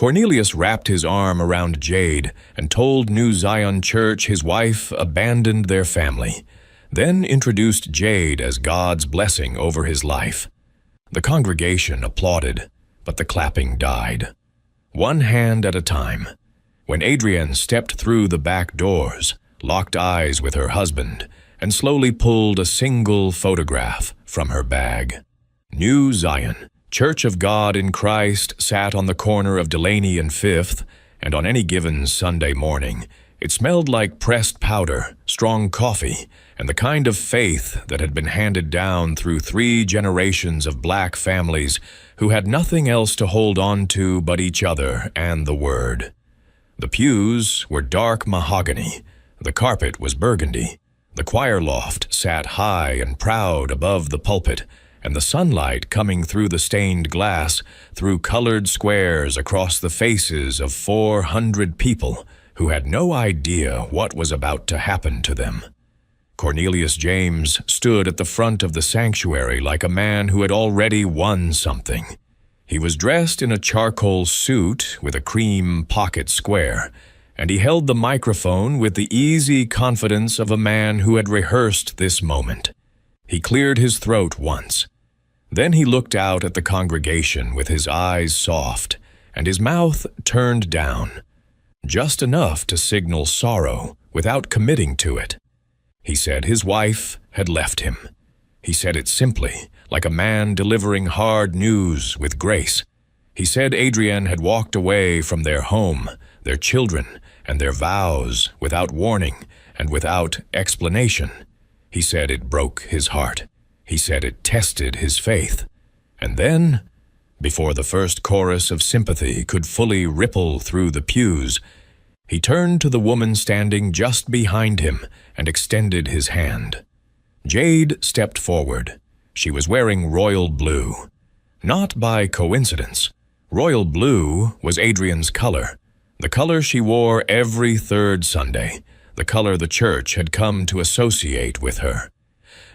Cornelius wrapped his arm around Jade and told New Zion Church his wife abandoned their family, then introduced Jade as God's blessing over his life. The congregation applauded, but the clapping died. One hand at a time. When Adrienne stepped through the back doors, locked eyes with her husband, and slowly pulled a single photograph from her bag. New Zion, Church of God in Christ, sat on the corner of Delaney and Fifth, and on any given Sunday morning, it smelled like pressed powder, strong coffee, and the kind of faith that had been handed down through 3 generations of black families who had nothing else to hold on to but each other and the Word. The pews were dark mahogany, the carpet was burgundy, the choir loft sat high and proud above the pulpit, and the sunlight coming through the stained glass threw colored squares across the faces of 400 people who had no idea what was about to happen to them. Cornelius James stood at the front of the sanctuary like a man who had already won something. He was dressed in a charcoal suit with a cream pocket square, and he held the microphone with the easy confidence of a man who had rehearsed this moment. He cleared his throat once. Then he looked out at the congregation with his eyes soft and his mouth turned down, just enough to signal sorrow without committing to it. He said his wife had left him. He said it simply, like a man delivering hard news with grace. He said Adrienne had walked away from their home, their children, and their vows without warning and without explanation. He said it broke his heart. He said it tested his faith. And then, before the first chorus of sympathy could fully ripple through the pews, he turned to the woman standing just behind him and extended his hand. Jade stepped forward. She was wearing royal blue. Not by coincidence. Royal blue was Adrienne's color, the color she wore every third Sunday, the color the church had come to associate with her.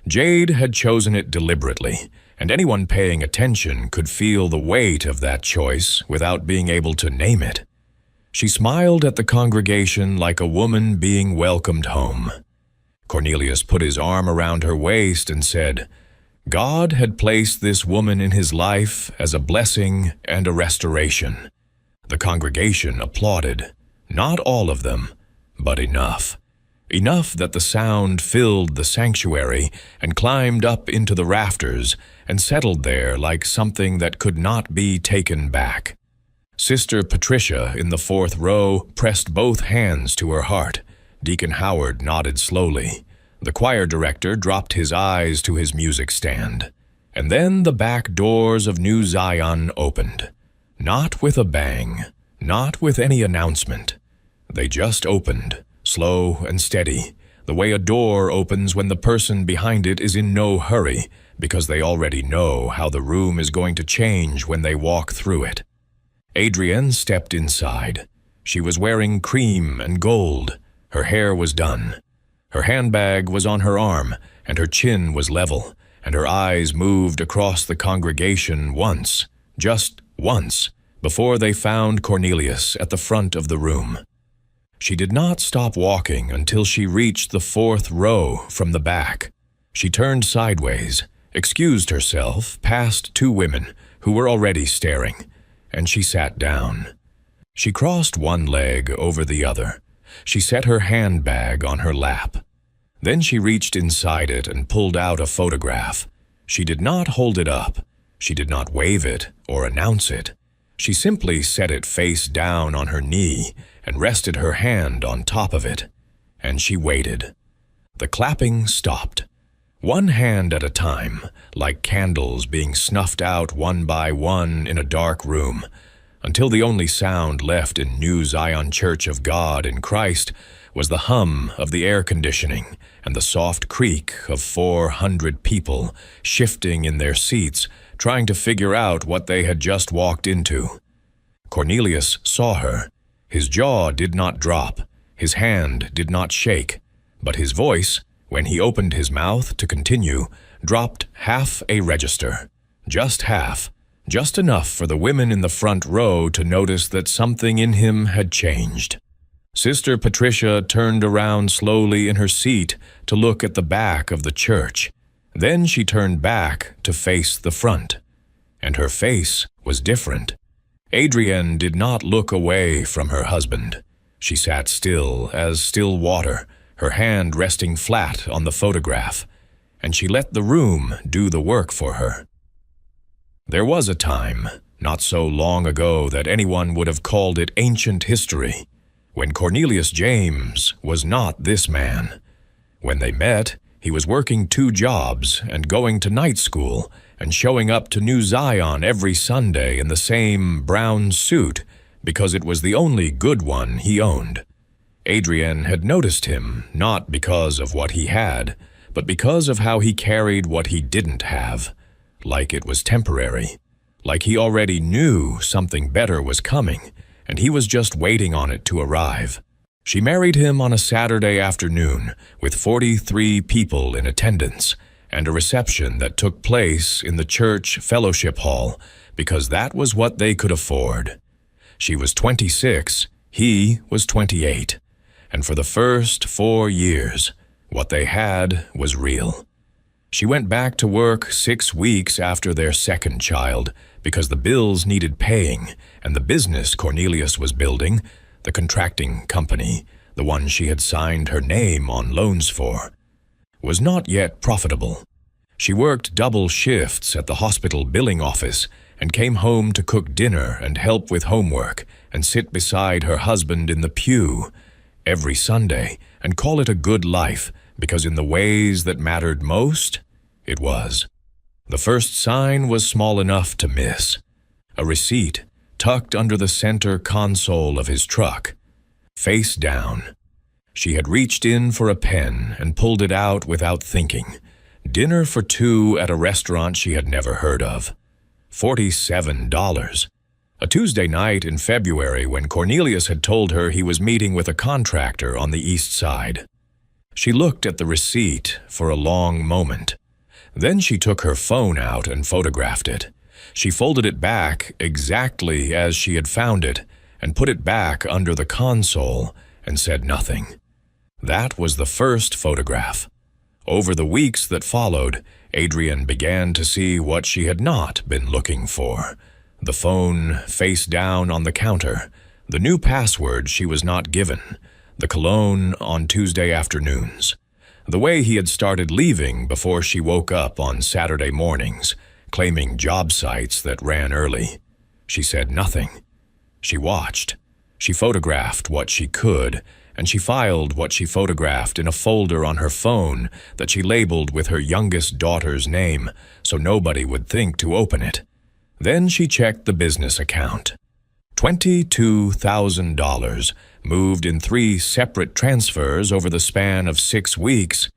Jade had chosen it deliberately, and anyone paying attention could feel the weight of that choice without being able to name it. She smiled at the congregation like a woman being welcomed home. Cornelius put his arm around her waist and said, God had placed this woman in his life as a blessing and a restoration. The congregation applauded, not all of them, but enough. Enough that the sound filled the sanctuary and climbed up into the rafters and settled there like something that could not be taken back. Sister Patricia in the 4th row pressed both hands to her heart. Deacon Howard nodded slowly. The choir director dropped his eyes to his music stand. And then the back doors of New Zion opened. Not with a bang, not with any announcement. They just opened. Slow and steady, the way a door opens when the person behind it is in no hurry because they already know how the room is going to change when they walk through it. Adrienne stepped inside. She was wearing cream and gold. Her hair was done. Her handbag was on her arm, and her chin was level, and her eyes moved across the congregation once, just once, before they found Cornelius at the front of the room. She did not stop walking until she reached the 4th row from the back. She turned sideways, excused herself past 2 women who were already staring, and she sat down. She crossed one leg over the other. She set her handbag on her lap. Then she reached inside it and pulled out a photograph. She did not hold it up. She did not wave it or announce it. She simply set it face down on her knee and rested her hand on top of it. And she waited. The clapping stopped. One hand at a time, like candles being snuffed out one by one in a dark room, until the only sound left in New Zion Church of God in Christ was the hum of the air conditioning and the soft creak of 400 people shifting in their seats, trying to figure out what they had just walked into. Cornelius saw her. His jaw did not drop, his hand did not shake, but his voice, when he opened his mouth to continue, dropped half a register. Just half, just enough for the women in the front row to notice that something in him had changed. Sister Patricia turned around slowly in her seat to look at the back of the church. Then she turned back to face the front. And her face was different. Adrienne did not look away from her husband. She sat still as still water, her hand resting flat on the photograph, and she let the room do the work for her. There was a time, not so long ago that anyone would have called it ancient history, when Cornelius James was not this man. When they met, he was working 2 jobs and going to night school and showing up to New Zion every Sunday in the same brown suit because it was the only good one he owned. Adrienne had noticed him not because of what he had, but because of how he carried what he didn't have, like it was temporary, like he already knew something better was coming, and he was just waiting on it to arrive. She married him on a Saturday afternoon with 43 people in attendance and a reception that took place in the church fellowship hall because that was what they could afford. She was 26, he was 28, and for the first 4 years, what they had was real. She went back to work 6 weeks after their second child because the bills needed paying, and the business Cornelius was building, the contracting company, the one she had signed her name on loans for, was not yet profitable. She worked double shifts at the hospital billing office and came home to cook dinner and help with homework and sit beside her husband in the pew every Sunday and call it a good life because in the ways that mattered most, it was. The first sign was small enough to miss. A receipt tucked under the center console of his truck, face down. She had reached in for a pen and pulled it out without thinking. Dinner for 2 at a restaurant she had never heard of. $47. A Tuesday night in February when Cornelius had told her he was meeting with a contractor on the east side. She looked at the receipt for a long moment. Then she took her phone out and photographed it. She folded it back exactly as she had found it and put it back under the console and said nothing. That was the first photograph. Over the weeks that followed, Adrienne began to see what she had not been looking for. The phone face down on the counter, the new password she was not given, the cologne on Tuesday afternoons, the way he had started leaving before she woke up on Saturday mornings, claiming job sites that ran early. She said nothing. She watched. She photographed what she could, and she filed what she photographed in a folder on her phone that she labeled with her youngest daughter's name so nobody would think to open it. Then she checked the business account. $22,000 moved in 3 separate transfers over the span of 6 weeks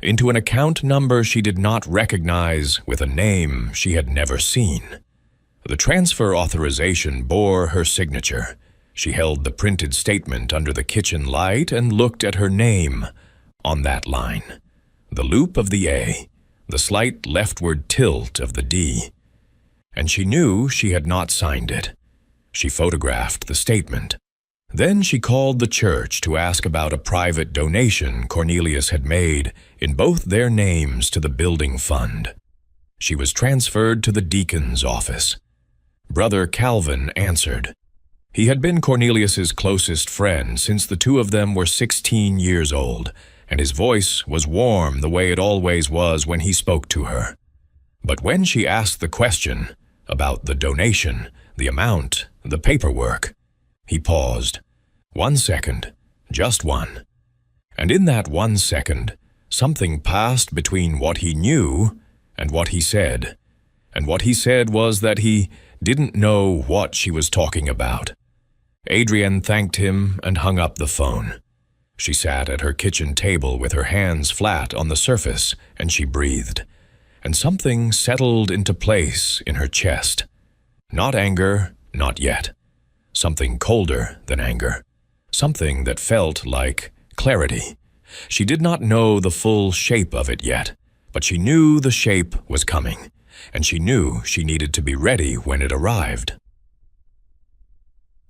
into an account number she did not recognize with a name she had never seen. The transfer authorization bore her signature. She held the printed statement under the kitchen light and looked at her name on that line. The loop of the A, the slight leftward tilt of the D. And she knew she had not signed it. She photographed the statement. Then she called the church to ask about a private donation Cornelius had made in both their names to the building fund. She was transferred to the deacon's office. Brother Calvin answered. He had been Cornelius's closest friend since the 2 of them were 16 years old, and his voice was warm the way it always was when he spoke to her. But when she asked the question about the donation, the amount, the paperwork, he paused. 1 second, just one. And in that 1 second, something passed between what he knew and what he said. And what he said was that he didn't know what she was talking about. Adrienne thanked him and hung up the phone. She sat at her kitchen table with her hands flat on the surface, and she breathed. And something settled into place in her chest. Not anger, not yet. Something colder than anger. Something that felt like clarity. She did not know the full shape of it yet, but she knew the shape was coming. and she knew she needed to be ready when it arrived.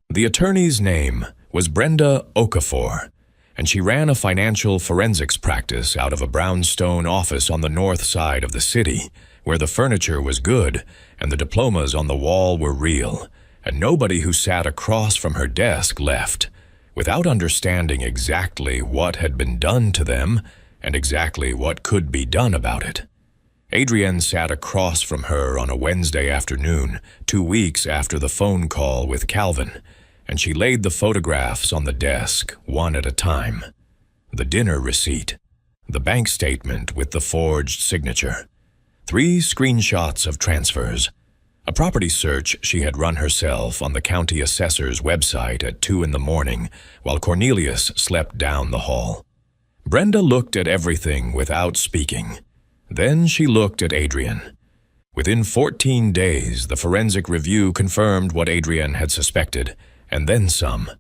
The attorney's name was Brenda Okafor, and she ran a financial forensics practice out of a brownstone office on the north side of the city, where the furniture was good and the diplomas on the wall were real, and nobody who sat across from her desk left without understanding exactly what had been done to them and exactly what could be done about it. Adrienne sat across from her on a Wednesday afternoon, 2 weeks after the phone call with Calvin, and she laid the photographs on the desk, one at a time. The dinner receipt, the bank statement with the forged signature, 3 screenshots of transfers, a property search she had run herself on the county assessor's website at 2 in the morning while Cornelius slept down the hall. Brenda looked at everything without speaking. Then she looked at Adrienne. Within 14 days, the forensic review confirmed what Adrienne had suspected, and then some.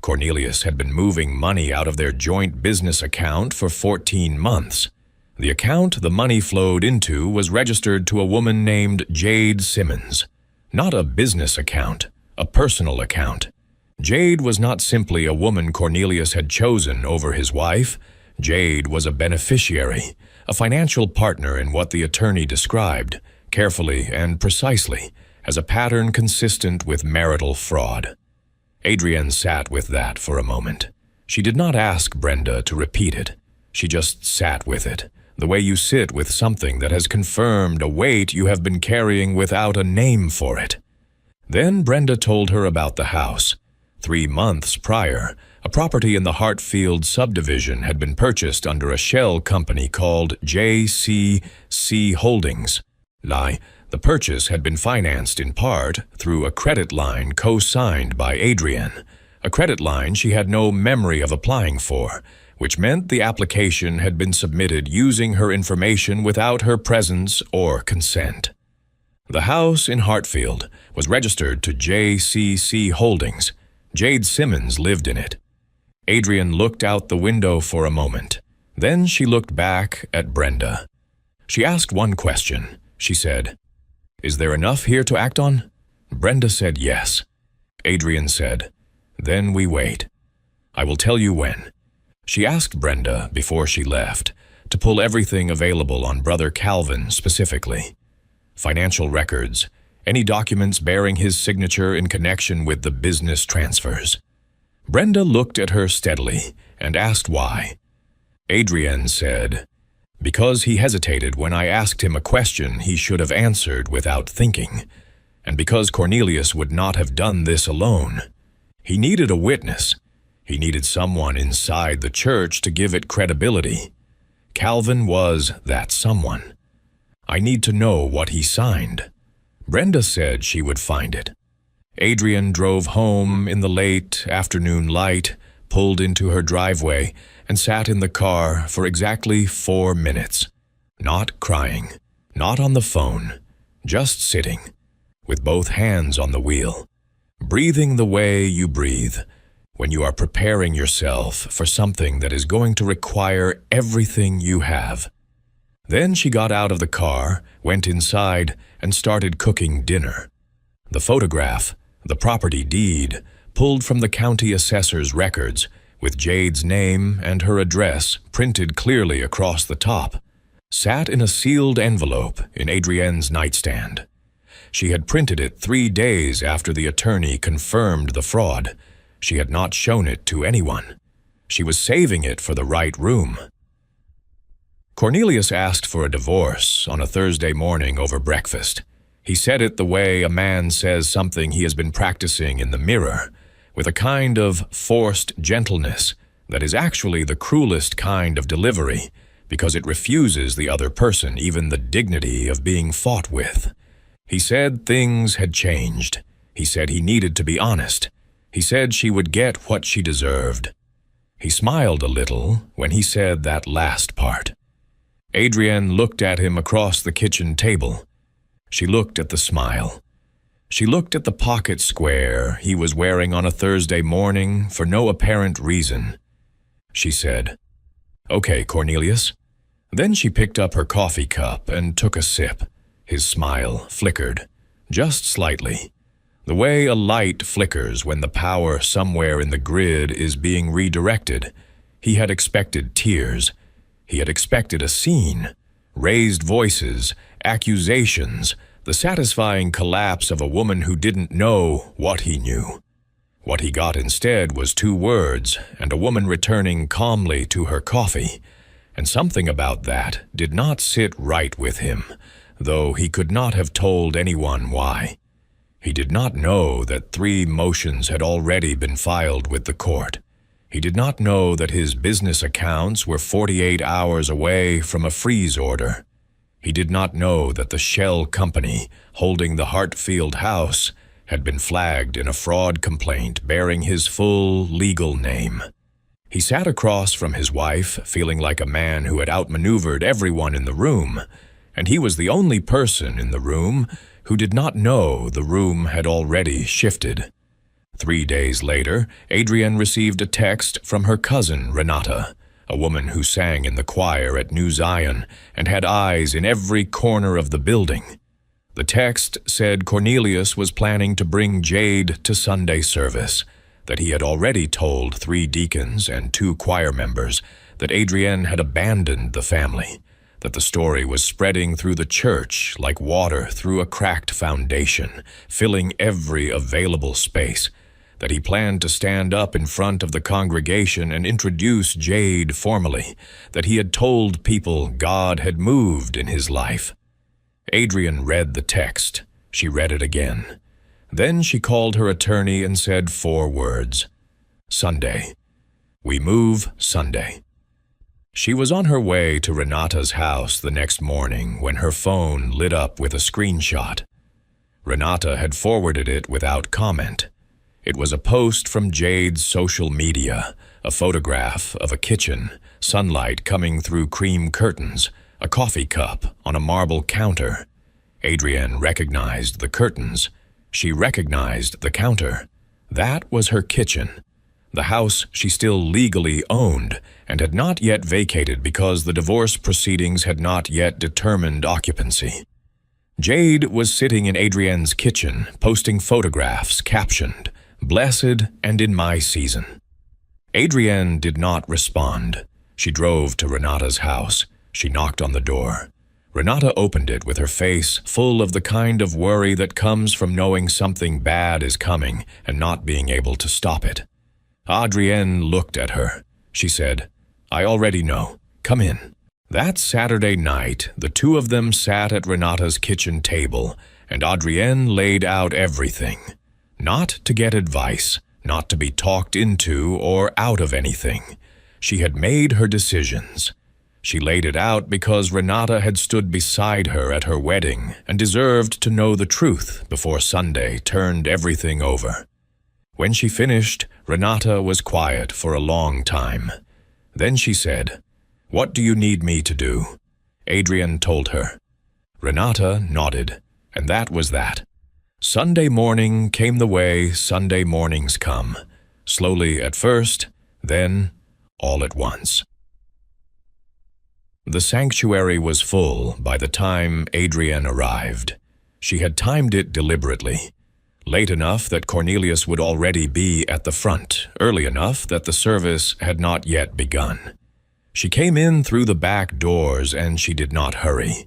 Cornelius had been moving money out of their joint business account for 14 months. The account the money flowed into was registered to a woman named Jade Simmons. Not a business account, a personal account. Jade was not simply a woman Cornelius had chosen over his wife. Jade was a beneficiary, a financial partner in what the attorney described, carefully and precisely, as a pattern consistent with marital fraud. Adrienne sat with that for a moment. She did not ask Brenda to repeat it. She just sat with it, the way you sit with something that has confirmed a weight you have been carrying without a name for it. Then Brenda told her about the house. 3 months prior, a property in the Hartfield subdivision had been purchased under a shell company called JCC Holdings. The purchase had been financed in part through a credit line co-signed by Adrienne, a credit line she had no memory of applying for, which meant the application had been submitted using her information without her presence or consent. The house in Hartfield was registered to JCC Holdings. Jade Simmons lived in it. Adrienne looked out the window for a moment. Then she looked back at Brenda. She asked one question. She said, "Is there enough here to act on?" Brenda said yes. Adrienne said, "Then we wait. I will tell you when." She asked Brenda, before she left, to pull everything available on Brother Calvin specifically. Financial records, any documents bearing his signature in connection with the business transfers. Brenda looked at her steadily and asked why. Adrienne said, "Because he hesitated when I asked him a question he should have answered without thinking, and because Cornelius would not have done this alone. He needed a witness. He needed someone inside the church to give it credibility. Calvin was that someone. I need to know what he signed." Brenda said she would find it. Adrienne drove home in the late afternoon light, pulled into her driveway, and sat in the car for exactly 4 minutes. Not crying, not on the phone, just sitting, with both hands on the wheel, breathing the way you breathe when you are preparing yourself for something that is going to require everything you have. Then she got out of the car, went inside, and started cooking dinner. The photograph, the property deed, pulled from the county assessor's records, with Jade's name and her address printed clearly across the top, sat in a sealed envelope in Adrienne's nightstand. She had printed it 3 days after the attorney confirmed the fraud. She had not shown it to anyone. She was saving it for the right room. Cornelius asked for a divorce on a Thursday morning over breakfast. He said it the way a man says something he has been practicing in the mirror, with a kind of forced gentleness that is actually the cruelest kind of delivery, because it refuses the other person even the dignity of being fought with. He said things had changed. He said he needed to be honest. He said she would get what she deserved. He smiled a little when he said that last part. Adrienne looked at him across the kitchen table. She looked at the smile. She looked at the pocket square he was wearing on a Thursday morning for no apparent reason. She said, "Okay, Cornelius." Then she picked up her coffee cup and took a sip. His smile flickered, just slightly, the way a light flickers when the power somewhere in the grid is being redirected. He had expected tears. He had expected a scene, raised voices, accusations, the satisfying collapse of a woman who didn't know what he knew. What he got instead was 2 words and a woman returning calmly to her coffee, and something about that did not sit right with him, though he could not have told anyone why. He did not know that 3 motions had already been filed with the court. He did not know that his business accounts were 48 hours away from a freeze order. He did not know that the shell company holding the Hartfield house had been flagged in a fraud complaint bearing his full legal name. He sat across from his wife, feeling like a man who had outmaneuvered everyone in the room, and he was the only person in the room who did not know the room had already shifted. 3 days later, Adrienne received a text from her cousin Renata, a woman who sang in the choir at New Zion and had eyes in every corner of the building. The text said Cornelius was planning to bring Jade to Sunday service, that he had already told 3 deacons and 2 choir members that Adrienne had abandoned the family, that the story was spreading through the church like water through a cracked foundation, filling every available space, that he planned to stand up in front of the congregation and introduce Jade formally, that he had told people God had moved in his life. Adrienne read the text. She read it again. Then she called her attorney and said 4 words. Sunday. We move Sunday. She was on her way to Renata's house the next morning when her phone lit up with a screenshot. Renata had forwarded it without comment. It was a post from Jade's social media, a photograph of a kitchen, sunlight coming through cream curtains, a coffee cup on a marble counter. Adrienne recognized the curtains. She recognized the counter. That was her kitchen, the house she still legally owned and had not yet vacated because the divorce proceedings had not yet determined occupancy. Jade was sitting in Adrienne's kitchen, posting photographs captioned, "Blessed and in my season." Adrienne did not respond. She drove to Renata's house. She knocked on the door. Renata opened it with her face full of the kind of worry that comes from knowing something bad is coming and not being able to stop it. Adrienne looked at her. She said, "I already know. Come in." That Saturday night, the 2 of them sat at Renata's kitchen table, and Adrienne laid out everything. Not to get advice, not to be talked into or out of anything. She had made her decisions. She laid it out because Renata had stood beside her at her wedding and deserved to know the truth before Sunday turned everything over. When she finished, Renata was quiet for a long time. Then she said, "What do you need me to do?" Adrienne told her. Renata nodded, and that was that. Sunday morning came the way Sunday mornings come, slowly at first, then all at once. The sanctuary was full by the time Adrienne arrived. She had timed it deliberately, late enough that Cornelius would already be at the front, early enough that the service had not yet begun. She came in through the back doors and she did not hurry.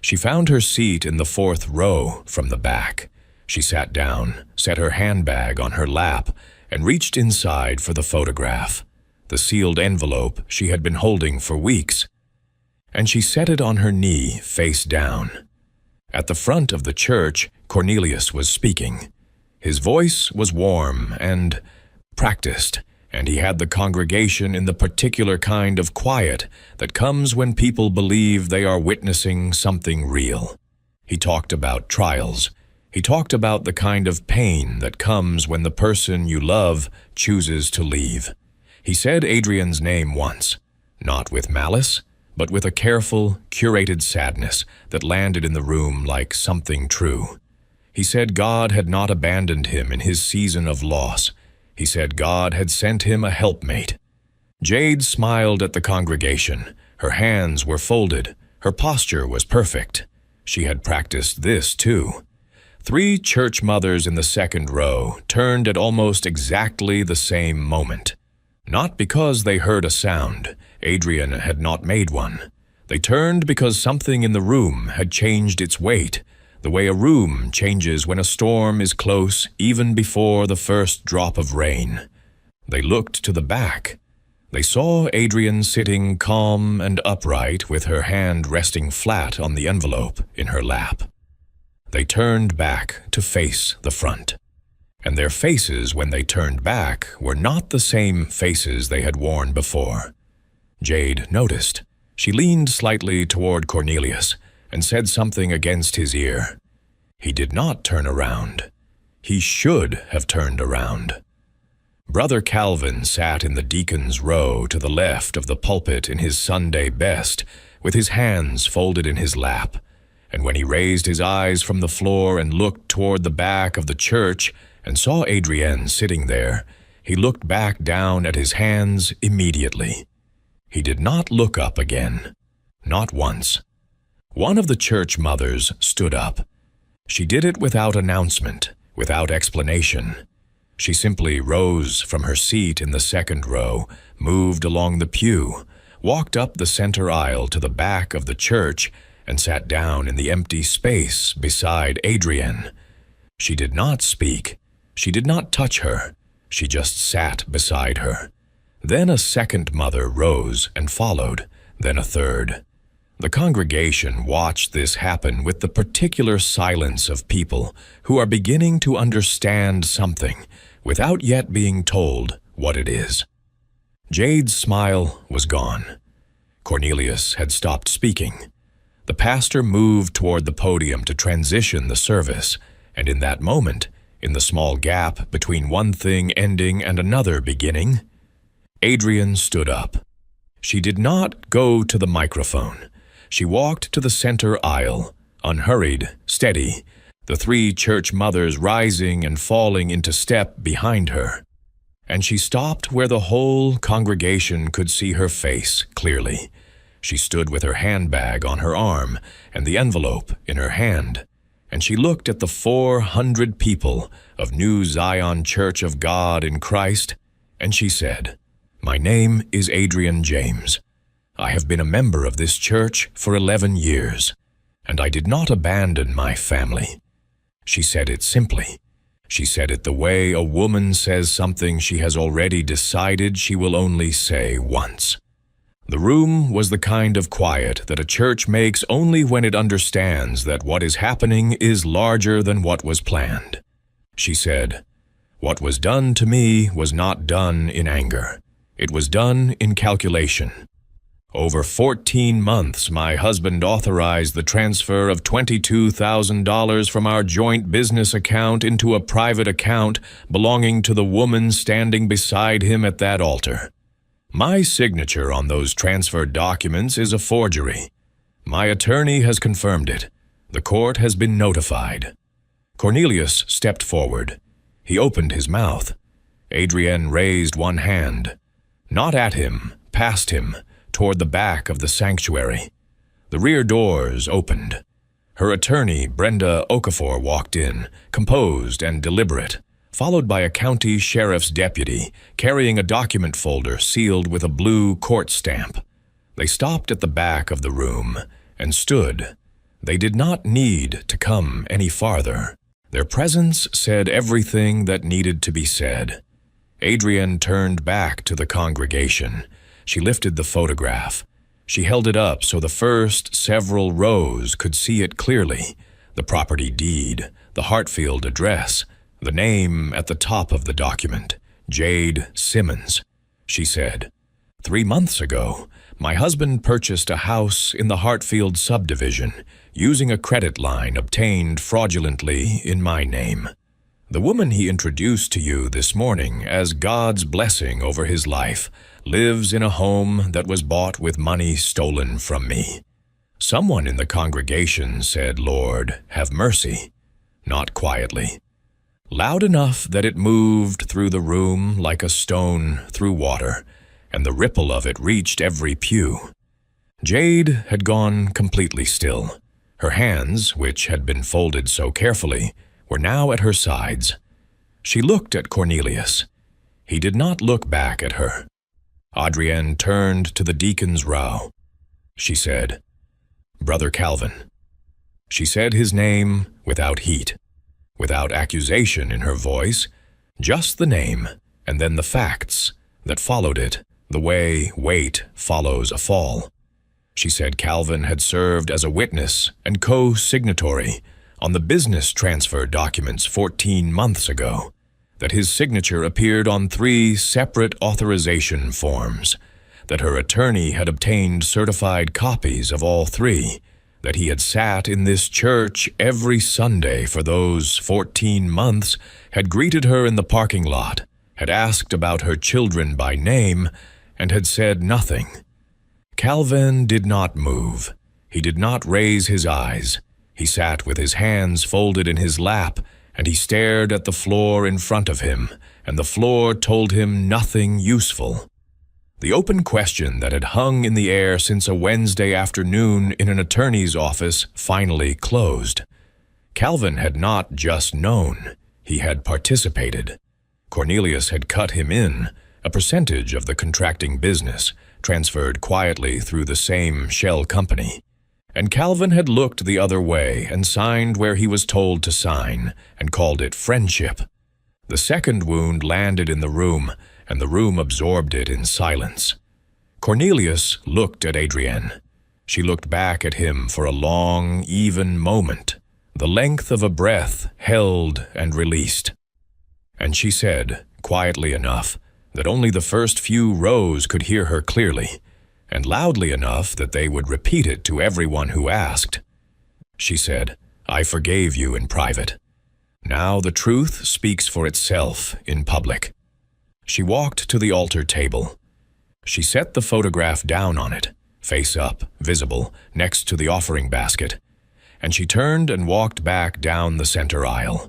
She found her seat in the 4th row from the back. She sat down, set her handbag on her lap, and reached inside for the photograph, the sealed envelope she had been holding for weeks. And she set it on her knee, face down. At the front of the church, Cornelius was speaking. His voice was warm and practiced, and he had the congregation in the particular kind of quiet that comes when people believe they are witnessing something real. He talked about trials. He talked about the kind of pain that comes when the person you love chooses to leave. He said Adrienne's name once, not with malice, but with a careful, curated sadness that landed in the room like something true. He said God had not abandoned him in his season of loss. He said God had sent him a helpmate. Jade smiled at the congregation. Her hands were folded. Her posture was perfect. She had practiced this, too. 3 church mothers in the second row turned at almost exactly the same moment. Not because they heard a sound. Adrian had not made one. They turned because something in the room had changed its weight, the way a room changes when a storm is close even before the first drop of rain. They looked to the back. They saw Adrian sitting calm and upright with her hand resting flat on the envelope in her lap. They turned back to face the front. And their faces when they turned back were not the same faces they had worn before. Jade noticed. She leaned slightly toward Cornelius and said something against his ear. He did not turn around. He should have turned around. Brother Calvin sat in the deacon's row to the left of the pulpit in his Sunday best, with his hands folded in his lap, and when he raised his eyes from the floor and looked toward the back of the church and saw Adrienne sitting there, he looked back down at his hands immediately. He did not look up again, not once. One of the church mothers stood up. She did it without announcement, without explanation. She simply rose from her seat in the second row, moved along the pew, walked up the center aisle to the back of the church, and sat down in the empty space beside Adrienne. She did not speak. She did not touch her. She just sat beside her. Then a second mother rose and followed, then a third. The congregation watched this happen with the particular silence of people who are beginning to understand something without yet being told what it is. Jade's smile was gone. Cornelius had stopped speaking. The pastor moved toward the podium to transition the service, and in that moment, in the small gap between one thing ending and another beginning, Adrienne stood up. She did not go to the microphone. She walked to the center aisle, unhurried, steady, the 3 church mothers rising and falling into step behind her. And she stopped where the whole congregation could see her face clearly. She stood with her handbag on her arm and the envelope in her hand, and she looked at the 400 people of New Zion Church of God in Christ, and she said, "My name is Adrienne James. I have been a member of this church for 11 years, and I did not abandon my family." She said it simply. She said it the way a woman says something she has already decided she will only say once. The room was the kind of quiet that a church makes only when it understands that what is happening is larger than what was planned. She said, "What was done to me was not done in anger. It was done in calculation. Over 14 months, my husband authorized the transfer of $22,000 from our joint business account into a private account belonging to the woman standing beside him at that altar. My signature on those transfer documents is a forgery. My attorney has confirmed it. The court has been notified." Cornelius stepped forward. He opened his mouth. Adrienne raised one hand. Not at him, past him, toward the back of the sanctuary. The rear doors opened. Her attorney, Brenda Okafor, walked in, composed and deliberate, followed by a county sheriff's deputy carrying a document folder sealed with a blue court stamp. They stopped at the back of the room and stood. They did not need to come any farther. Their presence said everything that needed to be said. Adrienne turned back to the congregation. She lifted the photograph. She held it up so the first several rows could see it clearly. The property deed, the Hartfield address, the name at the top of the document, Jade Simmons. She said, 3 months ago, my husband purchased a house in the Hartfield subdivision using a credit line obtained fraudulently in my name. The woman he introduced to you this morning as God's blessing over his life lives in a home that was bought with money stolen from me. Someone in the congregation said, "Lord, have mercy," not quietly. Loud enough that it moved through the room like a stone through water, and the ripple of it reached every pew. Jade had gone completely still. Her hands, which had been folded so carefully, were now at her sides. She looked at Cornelius. He did not look back at her. Adrienne turned to the deacon's row. She said, "Brother Calvin." She said his name without heat, without accusation in her voice, just the name, and then the facts that followed it, the way weight follows a fall. She said Calvin had served as a witness and co-signatory on the business transfer documents 14 months ago, that his signature appeared on 3 separate authorization forms, that her attorney had obtained certified copies of all 3, that he had sat in this church every Sunday for those 14 months, had greeted her in the parking lot, had asked about her children by name, and had said nothing. Calvin did not move. He did not raise his eyes. He sat with his hands folded in his lap, and he stared at the floor in front of him, and the floor told him nothing useful. The open question that had hung in the air since a Wednesday afternoon in an attorney's office finally closed. Calvin had not just known, he had participated. Cornelius had cut him in, a percentage of the contracting business, transferred quietly through the same shell company. And Calvin had looked the other way and signed where he was told to sign, and called it friendship. The second wound landed in the room, and the room absorbed it in silence. Cornelius looked at Adrienne. She looked back at him for a long, even moment, the length of a breath held and released. And she said, quietly enough, that only the first few rows could hear her clearly, and loudly enough that they would repeat it to everyone who asked. She said, "I forgave you in private. Now the truth speaks for itself in public." She walked to the altar table. She set the photograph down on it, face up, visible, next to the offering basket, and she turned and walked back down the center aisle.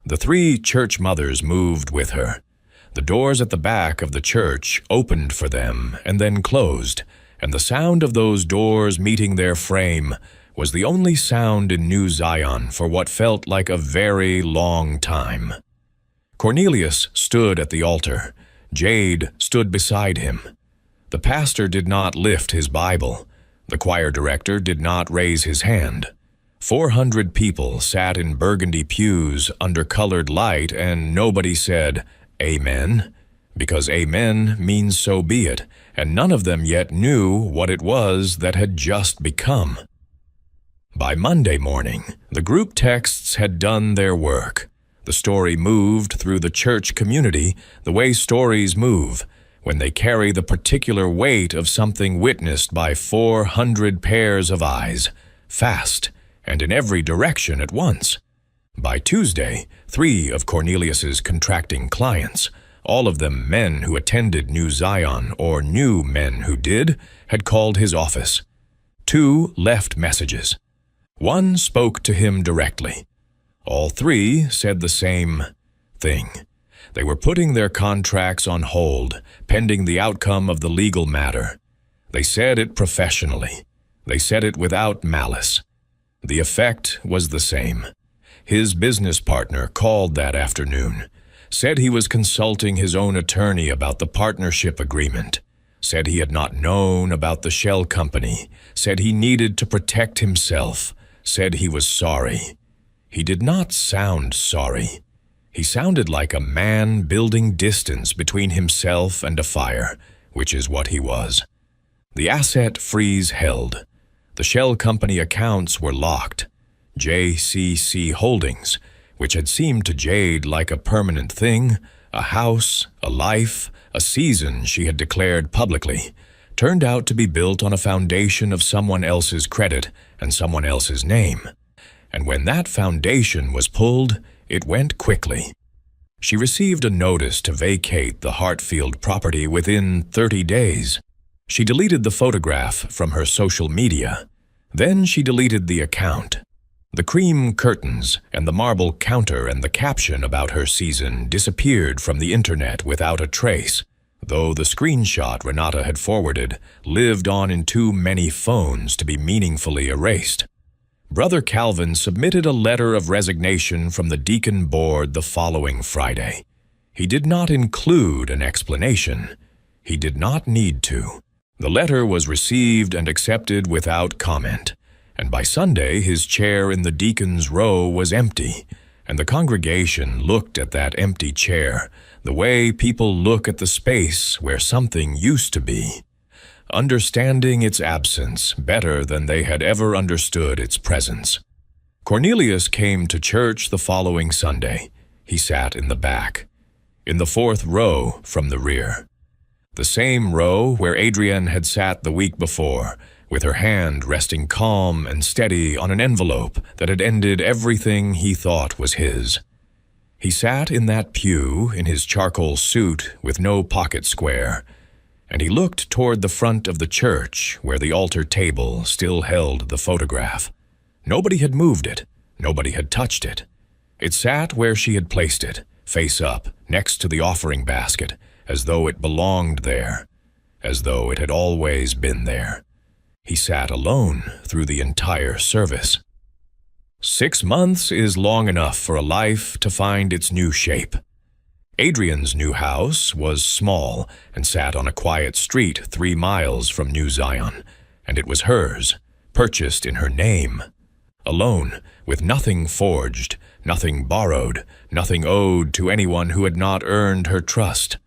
The 3 church mothers moved with her. The doors at the back of the church opened for them and then closed, and the sound of those doors meeting their frame was the only sound in New Zion for what felt like a very long time. Cornelius stood at the altar. Jade stood beside him. The pastor did not lift his Bible. The choir director did not raise his hand. 400 people sat in burgundy pews under colored light, and nobody said, "Amen," because amen means so be it, and none of them yet knew what it was that had just become. By Monday morning, the group texts had done their work. The story moved through the church community the way stories move, when they carry the particular weight of something witnessed by 400 pairs of eyes, fast and in every direction at once. By Tuesday, 3 of Cornelius's contracting clients, all of them men who attended New Zion or knew men who did, had called his office. 2 left messages. 1 spoke to him directly. All 3 said the same thing. They were putting their contracts on hold, pending the outcome of the legal matter. They said it professionally. They said it without malice. The effect was the same. His business partner called that afternoon, said he was consulting his own attorney about the partnership agreement, said he had not known about the shell company, said he needed to protect himself, said he was sorry. He did not sound sorry. He sounded like a man building distance between himself and a fire, which is what he was. The asset freeze held. The shell company accounts were locked. JCC Holdings, which had seemed to Jade like a permanent thing, a house, a life, a season she had declared publicly, turned out to be built on a foundation of someone else's credit and someone else's name. And when that foundation was pulled, it went quickly. She received a notice to vacate the Hartfield property within 30 days. She deleted the photograph from her social media. Then she deleted the account. The cream curtains and the marble counter and the caption about her season disappeared from the internet without a trace, though the screenshot Renata had forwarded lived on in too many phones to be meaningfully erased. Brother Calvin submitted a letter of resignation from the deacon board the following Friday. He did not include an explanation. He did not need to. The letter was received and accepted without comment, and by Sunday his chair in the deacon's row was empty, and the congregation looked at that empty chair the way people look at the space where something used to be, understanding its absence better than they had ever understood its presence. Cornelius came to church the following Sunday. He sat in the back, in the fourth row from the rear. The same row where Adrienne had sat the week before, with her hand resting calm and steady on an envelope that had ended everything he thought was his. He sat in that pew in his charcoal suit with no pocket square, and he looked toward the front of the church where the altar table still held the photograph. Nobody had moved it. Nobody had touched it. It sat where she had placed it, face up, next to the offering basket, as though it belonged there, as though it had always been there. He sat alone through the entire service. 6 months is long enough for a life to find its new shape. Adrienne's new house was small and sat on a quiet street 3 miles from New Zion, and it was hers, purchased in her name. Alone, with nothing forged, nothing borrowed, nothing owed to anyone who had not earned her trust.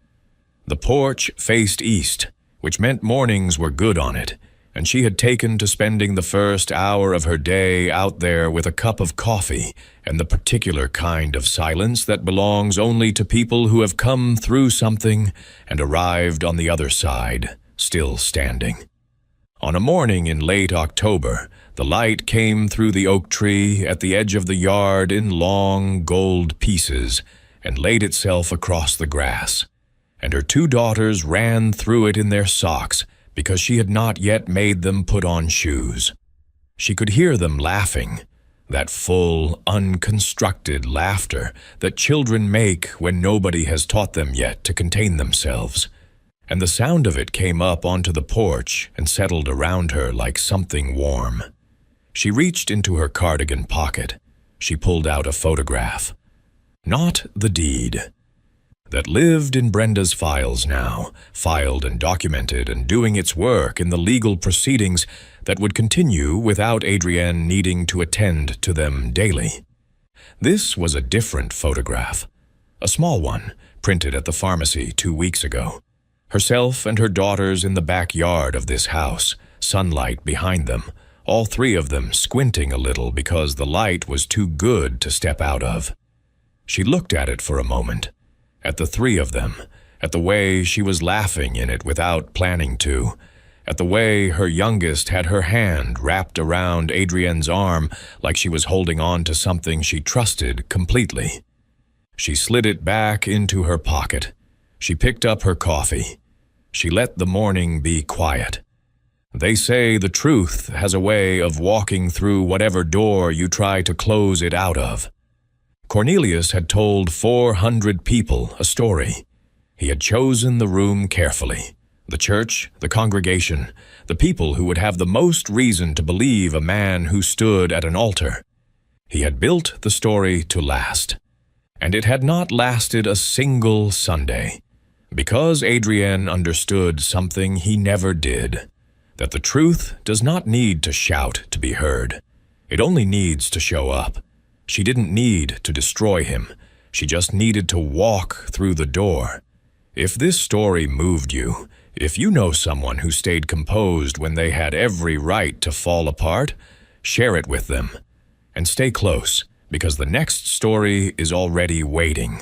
The porch faced east, which meant mornings were good on it, and she had taken to spending the first hour of her day out there with a cup of coffee and the particular kind of silence that belongs only to people who have come through something and arrived on the other side, still standing. On a morning in late October, the light came through the oak tree at the edge of the yard in long gold pieces and laid itself across the grass, and her 2 daughters ran through it in their socks because she had not yet made them put on shoes. She could hear them laughing, that full, unconstructed laughter that children make when nobody has taught them yet to contain themselves, and the sound of it came up onto the porch and settled around her like something warm. She reached into her cardigan pocket. She pulled out a photograph. Not the deed. That lived in Brenda's files now, filed and documented and doing its work in the legal proceedings that would continue without Adrienne needing to attend to them daily. This was a different photograph, a small one, printed at the pharmacy 2 weeks ago. Herself and her daughters in the backyard of this house, sunlight behind them, all 3 of them squinting a little because the light was too good to step out of. She looked at it for a moment, at the 3 of them, at the way she was laughing in it without planning to, at the way her youngest had her hand wrapped around Adrienne's arm like she was holding on to something she trusted completely. She slid it back into her pocket. She picked up her coffee. She let the morning be quiet. They say the truth has a way of walking through whatever door you try to close it out of. Cornelius had told 400 people a story. He had chosen the room carefully. The church, the congregation, the people who would have the most reason to believe a man who stood at an altar. He had built the story to last. And it had not lasted a single Sunday, because Adrienne understood something he never did, that the truth does not need to shout to be heard. It only needs to show up. She didn't need to destroy him. She just needed to walk through the door. If this story moved you, if you know someone who stayed composed when they had every right to fall apart, share it with them. And stay close, because the next story is already waiting.